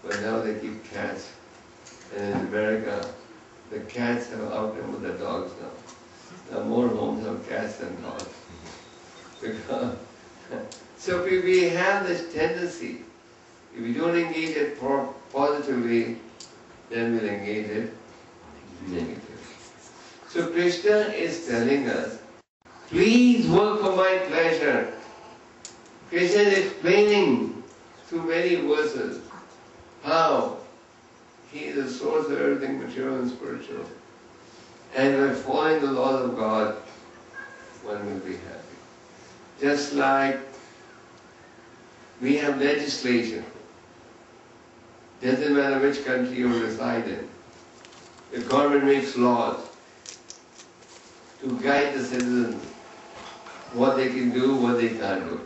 but now they keep cats. And in America, the cats have outnumbered the dogs now. Now more homes have cats than dogs. Because so we have this tendency, if we don't engage it positively, then we'll engage it negatively. So Krishna is telling us, please work for my pleasure. Krishna is explaining through many verses how he is the source of everything material and spiritual. And by following the laws of God, one will be happy. Just like we have legislation. Doesn't matter which country you reside in. The government makes laws to guide the citizens what they can do, what they can't do.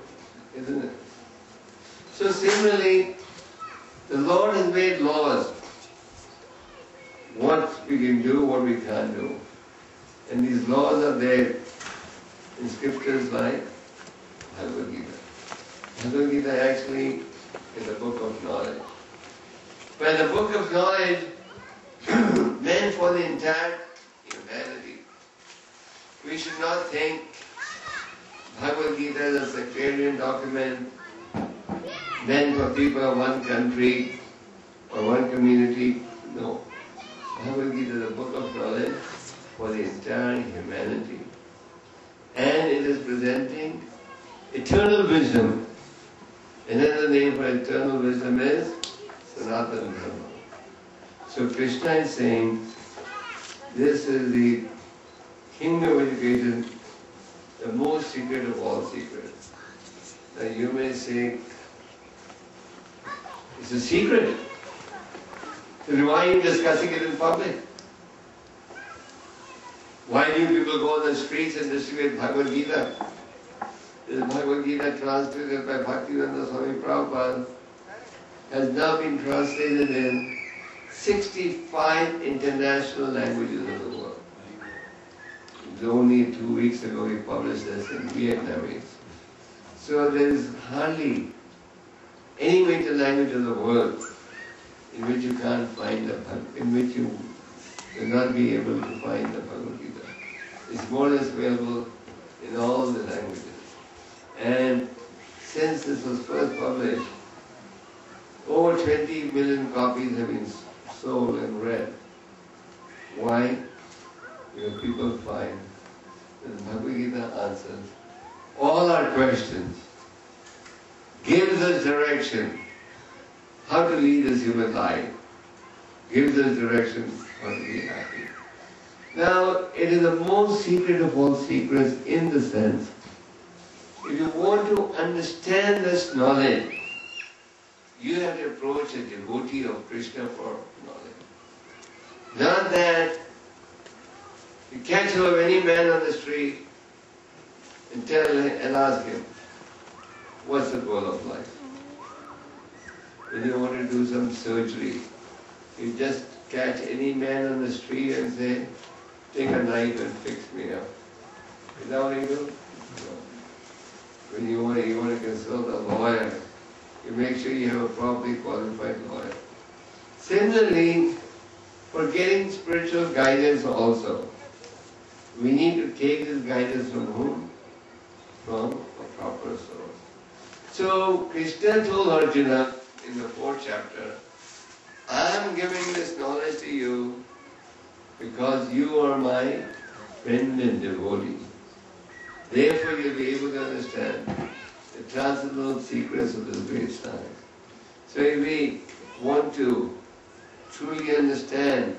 Isn't it? So similarly, the Lord has made laws. What we can do, what we can't do. And these laws are there in scriptures like Bhagavad Gita. Bhagavad Gita actually is a book of knowledge. But the book of knowledge meant for the entire humanity. We should not think Bhagavad Gita is a sectarian document meant for people of one country or one community. No. Bhagavad Gita is a book of knowledge for the entire humanity. And it is presenting eternal wisdom. Another name for eternal wisdom is Sanatana Dharma. So Krishna is saying, this is the kingdom of education, the most secret of all secrets. Now you may say, it's a secret. Then why are you discussing it in public? Why do people go on the streets and distribute Bhagavad Gita? This Bhagavad Gita translated by Bhaktivedanta Swami Prabhupada has now been translated in 65 international languages of the world. Only 2 weeks ago we published this in Vietnamese. So there is hardly any major language of the world in which you can't find in which you will not be able to find the Bhagavad Gita. It's more or less available in all the languages. And since this was first published, over 20 million copies have been sold and read. Why? Because people find that the Bhagavad Gita answers all our questions, gives us direction how to lead this human life, gives us direction how to be happy. Now, it is the most secret of all secrets in the sense, if you want to understand this knowledge, you have to approach a devotee of Krishna for knowledge. Not that you catch hold of any man on the street and ask him, what's the goal of life? When you want to do some surgery, you just catch any man on the street and say, take a knife and fix me up. Is that what you do? No. When you want to consult a lawyer, you make sure you have a properly qualified lawyer. Similarly, for getting spiritual guidance also, we need to take this guidance from whom? From a proper source. So Krishna told Arjuna in the 4th chapter, I am giving this knowledge to you because you are my friend and devotee. Therefore you'll be able to understand the transcendental secrets of this great science. So if we want to truly understand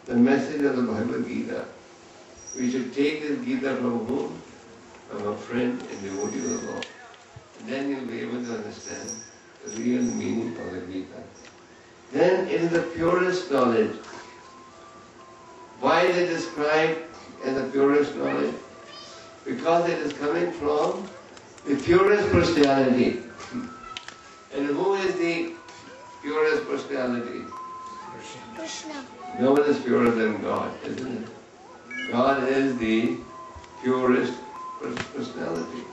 the message of the Bhagavad Gita, we should take this Gita from whom? From a friend and devotee of the Lord. And then you'll be able to understand the real meaning of the Gita. Then it is the purest knowledge. Why is it described as the purest knowledge? Because it is coming from the purest personality. And who is the purest personality? Krishna. No one is purer than God, isn't it? God is the purest personality.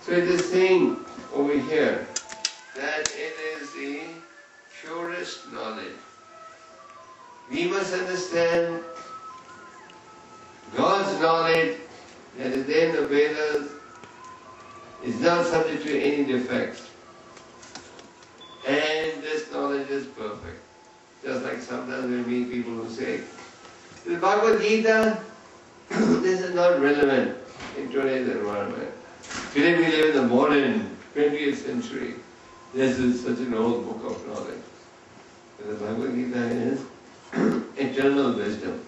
So it is saying over here that it is the purest knowledge. We must understand God's knowledge that is there in the Vedas is not subject to any defects. And this knowledge is perfect. Just like sometimes we meet people who say, the Bhagavad Gita, this is not relevant in today's environment. Today we live in the modern 20th century. This is such an old book of knowledge. But the Bhagavad Gita is eternal wisdom.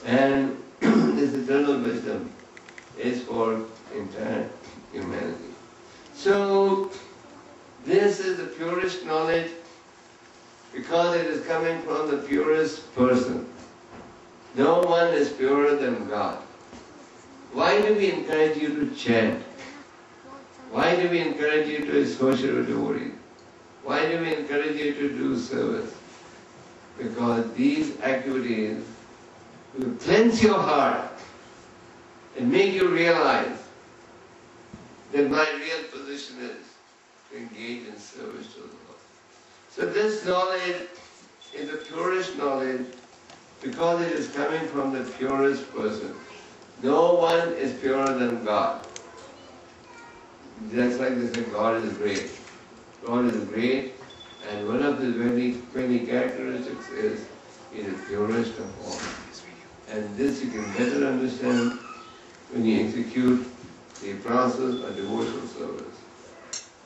And this eternal wisdom is for entire humanity. So, this is the purest knowledge because it is coming from the purest person. No one is purer than God. Why do we encourage you to chant? Why do we encourage you to associate with devotees? Why do we encourage you to do service? Because these activities will cleanse your heart and make you realize that my real position is to engage in service to the Lord. So this knowledge is the purest knowledge because it is coming from the purest person. No one is purer than God. Just like they say, God is great. God is great, and one of his many characteristics is he is purest of all. And this you can better understand when you execute the process of devotional service.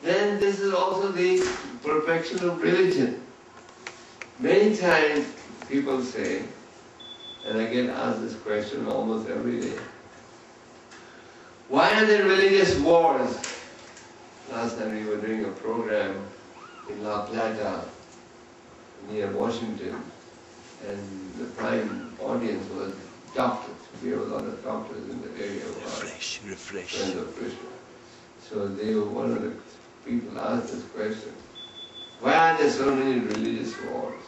Then this is also the perfection of religion. Many times people say, and I get asked this question almost every day, why are there religious wars? Last time we were doing a program in La Plata, near Washington, and the prime audience was doctors. We have a lot of doctors in the area of Refresh. friends of Krishna. So they were one of the people asked this question, why are there so many religious wars?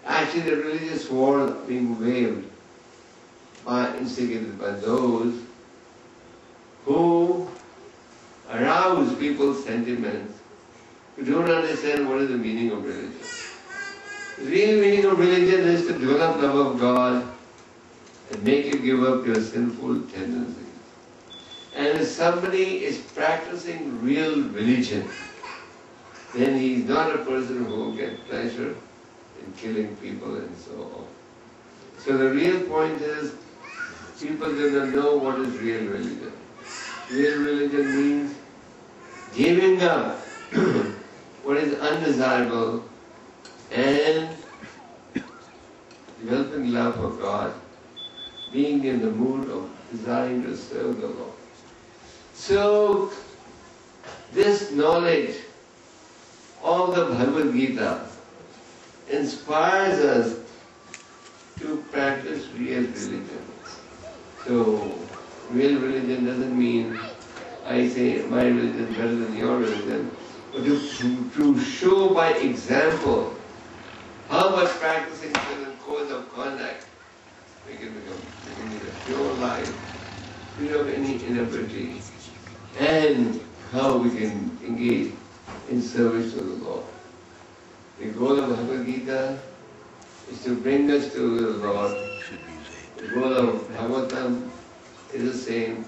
Actually, the religious wars are being waged instigated by those who arouse people's sentiments who don't understand what is the meaning of religion. The real meaning of religion is to develop love of God and make you give up your sinful tendencies. And if somebody is practicing real religion, then he is not a person who will get pleasure in killing people and so on. So the real point is, people do not know what is real religion. Real religion means giving up what is undesirable and developing love for God, being in the mood of desiring to serve the Lord. So, this knowledge of the Bhagavad Gita inspires us to practice real religion. So, real religion doesn't mean I say my religion is better than your religion, but to show by example how much practicing certain codes of conduct we can lead a pure life, free of any iniquity, and how we can engage in service to the Lord. The goal of Bhagavad Gita is to bring us to the Lord. The goal of Bhagavatam is the same.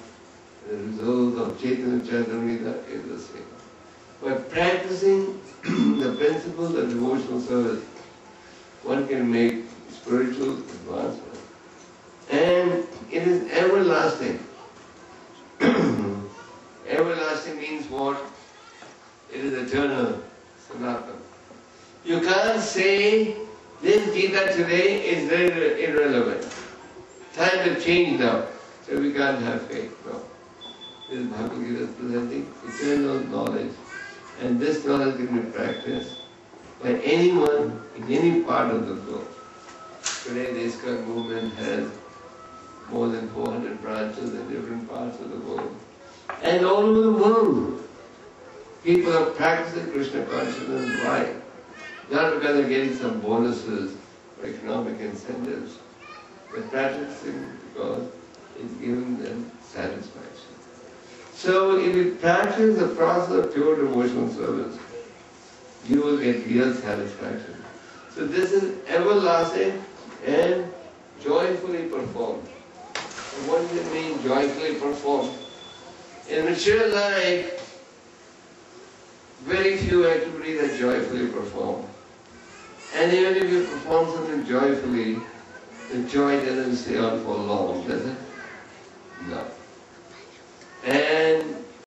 The result of Chaitanya Charitamrita is the same. By practicing the principles of devotional service, one can make spiritual advancement. And it is everlasting. Everlasting means what? It is eternal, Sanatana. You can't say this Gita today is very irrelevant. Times have changed now, so we can't have faith. No. This Bhagavad Gita is presenting eternal knowledge, and this knowledge can be practiced by anyone in any part of the globe. Today the ISKCON movement has more than 400 branches in different parts of the world. And all over the world, people are practicing Krishna consciousness. Why? Not because they're getting some bonuses or economic incentives, but practicing because it's giving them satisfaction. So if we practice the process of pure devotional service, you will get real satisfaction. So this is everlasting and joyfully performed. And what does it mean, joyfully performed? In material life, very few activities are joyfully performed. And even if you perform something joyfully, the joy doesn't stay on for long, does it? No. And